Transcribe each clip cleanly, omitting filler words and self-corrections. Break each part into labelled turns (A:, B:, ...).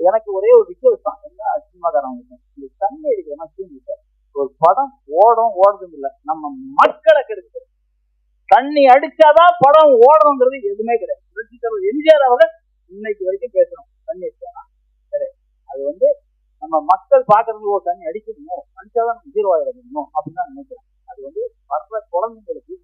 A: எனக்கு ஒரே ஒரு ரிக்வெஸ்ட் தான் எல்லா சினிமாக்காரங்க, இந்த தண்ணி அடிக்கிறேன்னா தூங்கிட்ட ஒரு படம் ஓடுறதும் இல்லை, நம்ம மக்களை கெடுக்கிறது. தண்ணி அடிச்சாதான் படம் ஓடணுங்கிறது எதுவுமே கிடையாது. எம்ஜிஆர் அவர்கள் இன்னைக்கு வரைக்கும் பேசுறோம் தண்ணி அடிச்சாதான் சரி. அது நம்ம மக்கள் பாக்குறதுக்கு ஒரு தண்ணி அடிக்கணும், அடிச்சாதான் ஜீரோ ஆயிடணும் அப்படின்னு தான் நினைக்கிறேன். அது வர்ற குழந்தைங்களுக்கு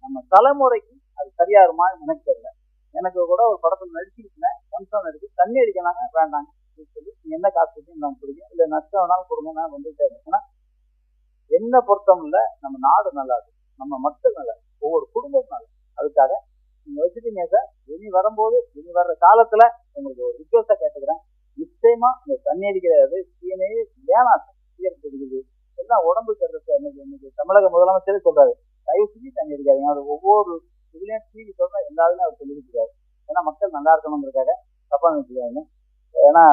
A: நம்ம தலைமுறைக்கு அது சரியாருமா எனக்கு தெரியல. எனக்கு கூட ஒரு படத்துல நடிச்சுக்கிட்டேன், ஃபங்க்ஷன் எடுத்து தண்ணி அடிக்கலாங்க வேண்டாங்க சொல்லி நீங்க என்ன காசு கொடுத்து நான் கொடுங்க, இல்லை நஷ்டம் வேணாலும் கொடுங்க, நான் வந்துட்டே இருக்கேன். என்ன பொருத்தம் இல்லை, நம்ம நாடு நல்லா இருக்கு, நம்ம மக்கள் நல்லா இருக்கு, ஒவ்வொரு குடும்பம் நல்லா. அதுக்காக நீங்க வச்சுட்டீங்க சார். இனி வரும்போது இனி வர்ற காலத்துல உங்களுக்கு ஒரு ரிக்வெஸ்டா கேட்டுக்கிறேன், நிச்சயமா இந்த தண்ணி அடிக்கிறது சீனே வேணாம் இருக்குது, எல்லாம் உடம்பு கட்டுறது. இன்னைக்கு தமிழக முதலமைச்சரே சொல்றாரு, தயவு செஞ்சு தண்ணி அடிக்காதீங்க. அது ஒவ்வொரு இதுலயும் டிவி சொல்றா எல்லாருமே அவர் சொல்லியிருக்காரு. ஏன்னா மக்கள் நல்லா இருக்கணுங்கிறதுக்காக தப்பா நினைச்சுக்காங்க. ஏன்னா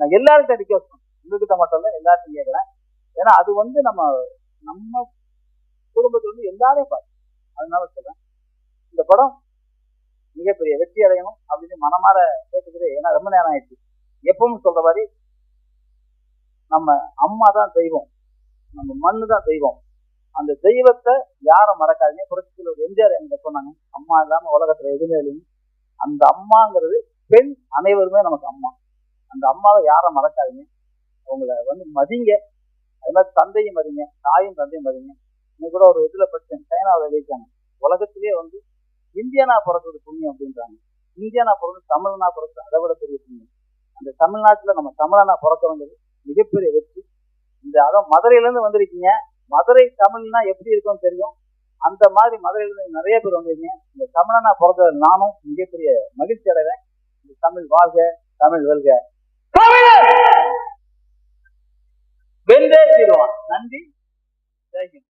A: நான் எல்லாருக்கும் ரிக்வெஸ்ட் பண்ணேன், உங்ககிட்ட மட்டும் இல்லை எல்லாருக்கும் கேட்கிறேன். ஏன்னா அது நம்ம நம்ம குடும்பத்துல எல்லாரையும் பார்த்து, அதனால சொல்றேன் இந்த படம் மிகப்பெரிய வெற்றி அடையணும் அப்படின்னு மனமாற கேட்டுக்கிறேன். ஏன்னா ரொம்ப நேரம் ஆயிடுச்சு. எப்பவும் சொல்ற மாதிரி நம்ம அம்மா தான் தெய்வம், நம்ம மண்ணு தான் தெய்வம். அந்த தெய்வத்தை யாரும் மறக்காதீங்க. புரட்சியில் ஒரு எம்ஜிஆர் என்கிட்ட சொன்னாங்க, அம்மா இல்லாம உலகத்துல எதுவுமே இல்லைங்க. அந்த அம்மாங்கிறது பெண் அனைவருமே நமக்கு அம்மா. அந்த அம்மாவை யாரும் மறக்காதீங்க, அவங்கள மதிங்க. அது மாதிரி தந்தையும் மதிங்க, தாயும் தந்தையும் மதிங்க. இன்னைக்கு கூட ஒரு இதுல படிச்சேன், சைனாவில் எழுதிட்டாங்க, உலகத்திலேயே இந்தியானா பிறக்கிறது புண்ணியம் அப்படின்றாங்க. இந்தியானா பிறகு தமிழ்னா பிறகு அதை விட பெரிய புண்ணியம். அந்த தமிழ்நாட்டுல நம்ம தமிழனா பிறக்கிறவங்க மிகப்பெரிய வெற்றி. அதான் மதுரையிலேருந்து வந்திருக்கீங்க, மதுரை தமிழ்னா எப்படி இருக்கும்னு தெரியும். அந்த மாதிரி மதுரையிலேருந்து நிறைய பேர் வந்திருக்கீங்க. இந்த தமிழனா பிறந்த நானும் மிகப்பெரிய மகிழ்ச்சி அடைவேன். இந்த தமிழ் வாழ்க, தமிழ் வெல்க, வென்றே தீருவான். நன்றி, ஜெய்ஹிந்த்.